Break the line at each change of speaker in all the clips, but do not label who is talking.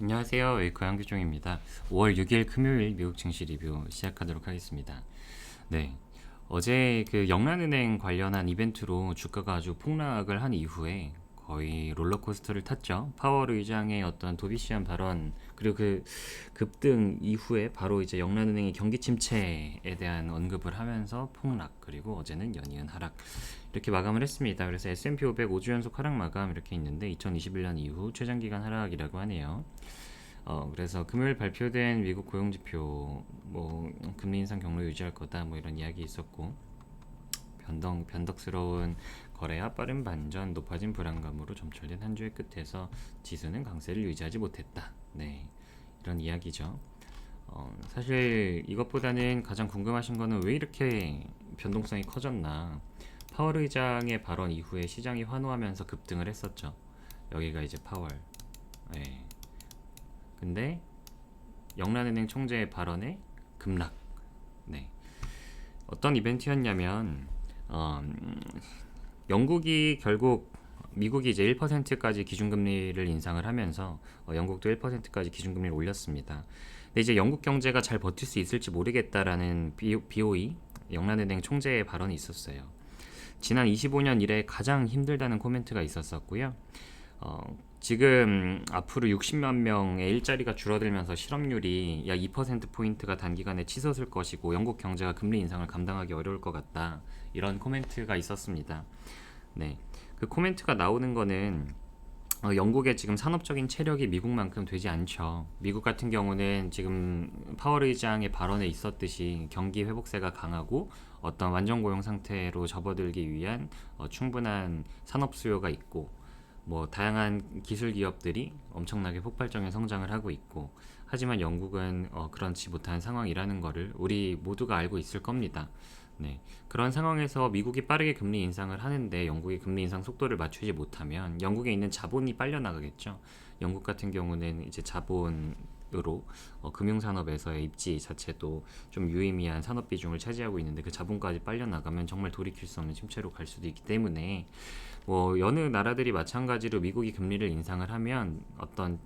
안녕하세요. 웨이커 양규종입니다. 5월 6일 금요일 미국 증시 리뷰 시작하도록 하겠습니다. 네. 어제 그 영란은행 관련한 이벤트로 주가가 아주 폭락을 한 이후에 거의 롤러코스터를 탔죠. 파월 의장의 어떤 도비시한 발언 그리고 그 급등 이후에 바로 이제 영란은행의 경기 침체에 대한 언급을 하면서 폭락 그리고 어제는 연이은 하락 이렇게 마감을 했습니다. 그래서 S&P 500 5주 연속 하락 마감 이렇게 있는데 2021년 이후 최장기간 하락이라고 하네요. 그래서 금요일 발표된 미국 고용지표 뭐 금리 인상 경로 유지할 거다 뭐 이런 이야기 있었고 변덕스러운 거래와 빠른 반전 높아진 불안감으로 점철된 한 주의 끝에서 지수는 강세를 유지하지 못했다. 네, 이런 이야기죠. 사실 이것보다는 가장 궁금하신 거는 왜 이렇게 변동성이 커졌나. 파월 의장의 발언 이후에 시장이 환호하면서 급등을 했었죠. 여기가 이제 파월. 네. 근데 영란은행 총재의 발언에 급락. 네. 어떤 이벤트였냐면 영국이 결국 미국이 이제 1%까지 기준금리를 인상을 하면서 영국도 1%까지 기준금리를 올렸습니다. 근데 이제 영국 경제가 잘 버틸 수 있을지 모르겠다라는 BOE 영란은행 총재의 발언이 있었어요. 지난 25년 이래 가장 힘들다는 코멘트가 있었었고요. 지금 앞으로 60만 명의 일자리가 줄어들면서 실업률이 약 2%포인트가 단기간에 치솟을 것이고 영국 경제가 금리 인상을 감당하기 어려울 것 같다. 이런 코멘트가 있었습니다. 네. 그 코멘트가 나오는 거는 영국의 지금 산업적인 체력이 미국만큼 되지 않죠. 미국 같은 경우는 지금 파월 의장의 발언에 있었듯이 경기 회복세가 강하고 어떤 완전 고용 상태로 접어들기 위한 충분한 산업 수요가 있고 뭐 다양한 기술 기업들이 엄청나게 폭발적인 성장을 하고 있고 하지만 영국은 그렇지 못한 상황이라는 거를 우리 모두가 알고 있을 겁니다. 네. 그런 상황에서 미국이 빠르게 금리 인상을 하는데 영국이 금리 인상 속도를 맞추지 못하면 영국에 있는 자본이 빨려 나가겠죠. 영국 같은 경우는 이제 자본으로 금융산업에서의 입지 자체도 좀 유의미한 산업 비중을 차지하고 있는데 그 자본까지 빨려 나가면 정말 돌이킬 수 없는 침체로 갈 수도 있기 때문에 뭐 여느 나라들이 마찬가지로 미국이 금리를 인상을 하면 어떤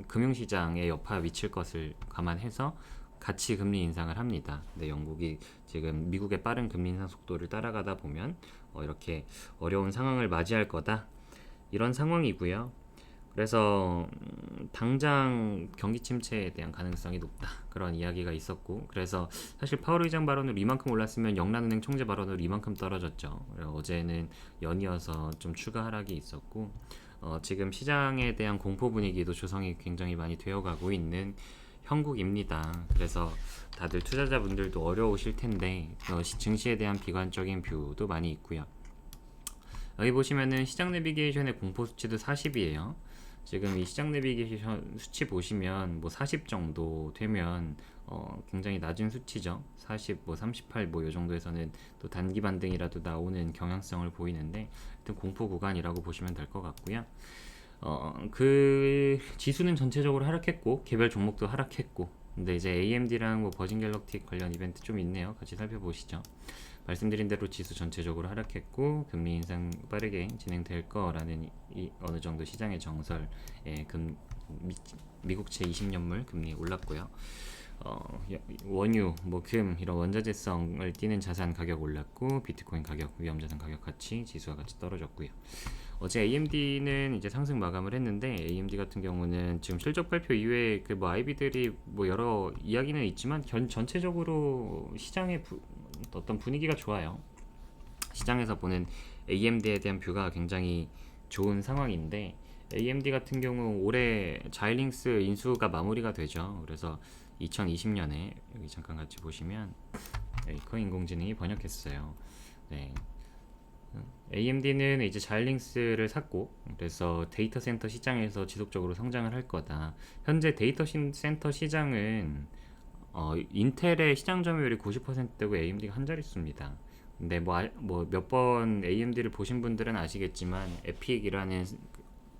금융시장에 여파가 미칠 것을 감안해서 같이 금리 인상을 합니다. 근데 영국이 지금 미국의 빠른 금리 인상 속도를 따라가다 보면 이렇게 어려운 상황을 맞이할 거다. 이런 상황이고요. 그래서 당장 경기 침체에 대한 가능성이 높다. 그런 이야기가 있었고 그래서 사실 파월 의장 발언으로 이만큼 올랐으면 영란은행 총재 발언으로 이만큼 떨어졌죠. 어제는 연이어서 좀 추가 하락이 있었고 지금 시장에 대한 공포 분위기도 조성이 굉장히 많이 되어가고 있는 형국입니다. 그래서 다들 투자자분들도 어려우실 텐데 증시에 대한 비관적인 뷰도 많이 있고요. 여기 보시면은 시장 내비게이션의 공포 수치도 40이에요. 지금 이 시장 내비게이션 수치 보시면 뭐 40 정도 되면 굉장히 낮은 수치죠. 40, 뭐 38, 뭐 요 정도에서는 또 단기 반등이라도 나오는 경향성을 보이는데 하여튼 공포 구간이라고 보시면 될 것 같고요. 그 지수는 전체적으로 하락했고 개별 종목도 하락했고 근데 이제 AMD랑 뭐 버진 갤럭틱 관련 이벤트 좀 있네요. 같이 살펴보시죠. 말씀드린 대로 지수 전체적으로 하락했고 금리 인상 빠르게 진행될 거라는 어느 정도 시장의 정설에 미국채 20년물 금리 올랐고요. 원유, 뭐 금 이런 원자재성을 띠는 자산 가격 올랐고 비트코인 가격, 위험자산 가격 같이 지수와 같이 떨어졌고요. 어제 AMD는 이제 상승 마감을 했는데 AMD 같은 경우는 지금 실적 발표 이후에 그 뭐 IB들이 뭐 여러 이야기는 있지만 전체적으로 시장의 어떤 분위기가 좋아요. 시장에서 보는 AMD에 대한 뷰가 굉장히 좋은 상황인데 AMD 같은 경우 올해 자이링스 인수가 마무리가 되죠. 그래서 2020년에 여기 잠깐 같이 보시면 웨이커 인공지능이 번역했어요. 네. AMD는 이제 자이링스를 샀고 그래서 데이터 센터 시장에서 지속적으로 성장을 할 거다. 현재 데이터 센터 시장은 인텔의 시장 점유율이 90%되고 AMD가 한 자릿수입니다. 근데 뭐 몇 번 AMD를 보신 분들은 아시겠지만 에픽이라는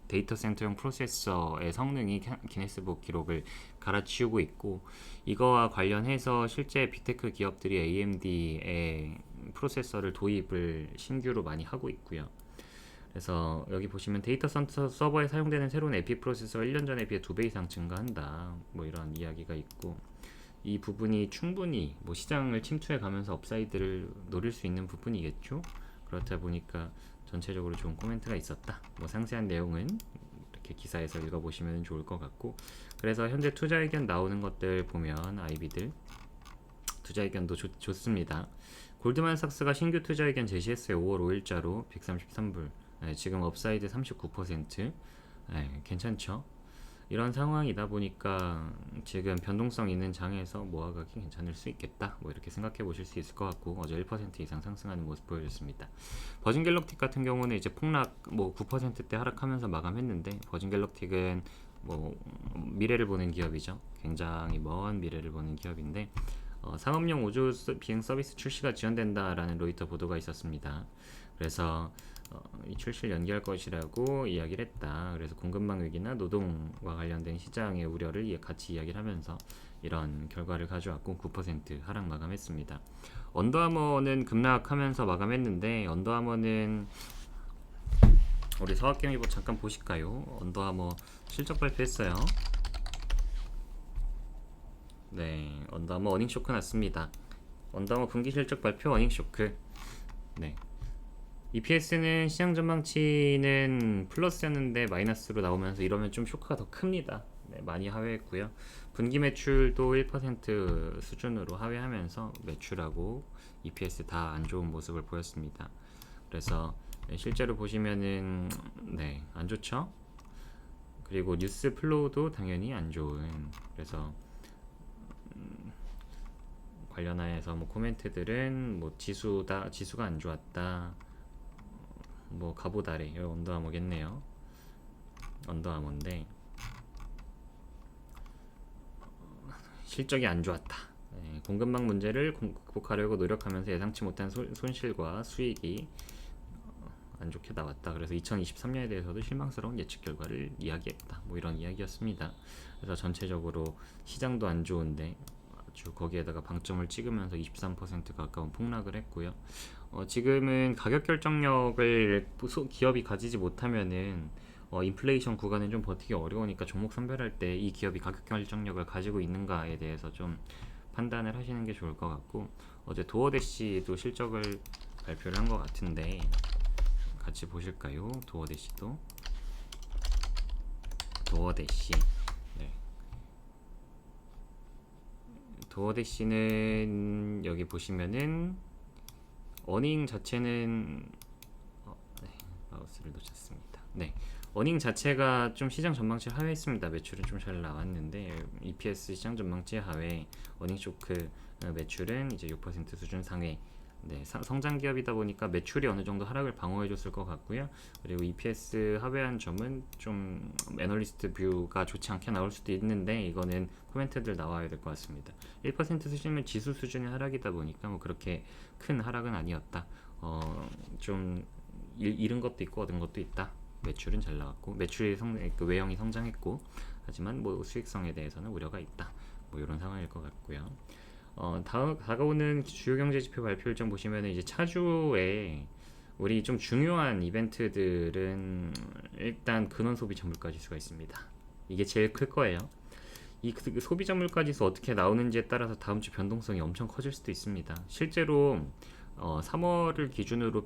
데이터 센터용 프로세서의 성능이 기네스북 기록을 갈아치우고 있고 이거와 관련해서 실제 빅테크 기업들이 AMD의 프로세서를 도입을 신규로 많이 하고 있고요. 그래서 여기 보시면 데이터 센터 서버에 사용되는 새로운 에피 프로세서가 1년 전에 비해 2배 이상 증가한다. 뭐 이런 이야기가 있고, 이 부분이 충분히 뭐 시장을 침투해 가면서 업사이드를 노릴 수 있는 부분이겠죠. 그렇다 보니까 전체적으로 좋은 코멘트가 있었다. 뭐 상세한 내용은 이렇게 기사에서 읽어보시면 좋을 것 같고, 그래서 현재 투자 의견 나오는 것들 보면 아이비들 투자 의견도 좋습니다. 골드만삭스가 신규 투자 의견 제시했어요. 5월 5일자로 133불. 지금 업사이드 39%. 괜찮죠? 이런 상황이다 보니까 지금 변동성 있는 장에서 모아가기 괜찮을 수 있겠다. 뭐 이렇게 생각해 보실 수 있을 것 같고, 어제 1% 이상 상승하는 모습 보여줬습니다. 버진 갤럭틱 같은 경우는 이제 폭락 뭐 9%대 하락하면서 마감했는데, 버진 갤럭틱은 뭐 미래를 보는 기업이죠. 굉장히 먼 미래를 보는 기업인데, 상업용 우주 비행 서비스 출시가 지연된다라는 로이터 보도가 있었습니다. 그래서 이 출시를 연기할 것이라고 이야기를 했다. 그래서 공급망 위기나 노동과 관련된 시장의 우려를 같이 이야기를 하면서 이런 결과를 가져왔고 9% 하락 마감했습니다. 언더아머는 급락하면서 마감했는데, 언더아머는 우리 서학경일보 잠깐 보실까요? 언더아머 실적 발표했어요. 네, 언더아머 어닝 쇼크 났습니다. 언더아머 분기 실적 발표 어닝 쇼크. 네. EPS는 시장 전망치는 플러스였는데 마이너스로 나오면서 이러면 좀 쇼크가 더 큽니다. 네, 많이 하회했고요. 분기 매출도 1% 수준으로 하회하면서 매출하고 EPS 다 안 좋은 모습을 보였습니다. 그래서 실제로 보시면은 안 좋죠. 그리고 뉴스 플로우도 당연히 안 좋은. 그래서 관련하여서 뭐 코멘트들은 뭐 지수가 안 좋았다. 뭐 갑옷 아래 여기 언더아머겠네요. 언더아머인데 실적이 안 좋았다. 공급망 문제를 극복하려고 노력하면서 예상치 못한 손실과 수익이 안 좋게 나왔다. 그래서 2023년에 대해서도 실망스러운 예측 결과를 이야기했다. 뭐 이런 이야기였습니다. 그래서 전체적으로 시장도 안 좋은데 아주 거기에다가 방점을 찍으면서 23% 가까운 폭락을 했고요. 지금은 가격 결정력을 기업이 가지지 못하면은 인플레이션 구간은 좀 버티기 어려우니까 종목 선별할 때 이 기업이 가격 결정력을 가지고 있는가에 대해서 좀 판단을 하시는 게 좋을 것 같고, 어제 도어대시도 실적을 발표를 한 것 같은데 같이 보실까요? 도어대시도 도어대시. 네. 도어대시는 여기 보시면은 어닝 자체는 마우스를 놓쳤습니다. 네, 어닝 자체가 좀 시장 전망치 하회했습니다. 매출은 좀 잘 나왔는데 EPS 시장 전망치 하회, 어닝 쇼크 매출은 이제 6% 수준 상회. 네, 성장 기업이다 보니까 매출이 어느 정도 하락을 방어해줬을 것 같고요. 그리고 EPS 하회한 점은 좀 애널리스트 뷰가 좋지 않게 나올 수도 있는데, 이거는 코멘트들 나와야 될 것 같습니다. 1% 수준이면 지수 수준의 하락이다 보니까 뭐 그렇게 큰 하락은 아니었다. 좀 잃은 것도 있고 얻은 것도 있다. 매출은 잘 나왔고 매출이 그 외형이 성장했고, 하지만 뭐 수익성에 대해서는 우려가 있다. 뭐 이런 상황일 것 같고요. 다가오는 주요 경제 지표 발표 일정 보시면 이제 차주에 우리 좀 중요한 이벤트들은 일단 근원 소비자 물가 지수가 있습니다. 이게 제일 클 거예요. 이 소비자 물가 지수 어떻게 나오는지에 따라서 다음 주 변동성이 엄청 커질 수도 있습니다. 실제로 3월을 기준으로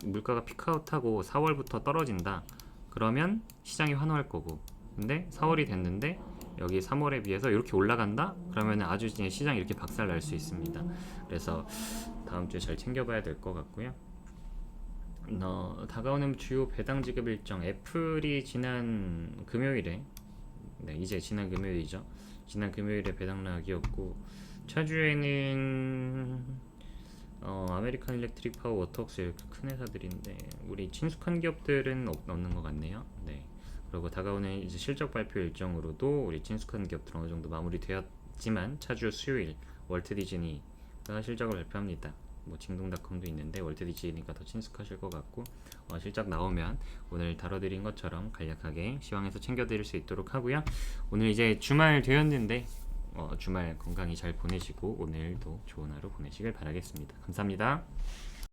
물가가 피크아웃하고 4월부터 떨어진다. 그러면 시장이 환호할 거고, 근데 4월이 됐는데 여기 3월에 비해서 이렇게 올라간다? 그러면 아주 시장이 이렇게 박살 날 수 있습니다. 그래서 다음 주에 잘 챙겨봐야 될 것 같고요. 다가오는 주요 배당 지급 일정, 애플이 지난 금요일에, 이제 지난 금요일이죠. 지난 금요일에 배당락이었고, 차주에는 아메리칸 일렉트릭 파워, 워터웍스 이렇게 큰 회사들인데 우리 친숙한 기업들은 없는 것 같네요. 네. 그리고 다가오는 이제 실적 발표 일정으로도 우리 친숙한 기업들 어느 정도 마무리되었지만, 차주 수요일 월트 디즈니가 실적을 발표합니다. 뭐 징동닷컴도 있는데 월트 디즈니가 더 친숙하실 것 같고, 실적 나오면 오늘 다뤄드린 것처럼 간략하게 시황에서 챙겨드릴 수 있도록 하고요. 오늘 이제 주말 되었는데 주말 건강히 잘 보내시고 오늘도 좋은 하루 보내시길 바라겠습니다. 감사합니다.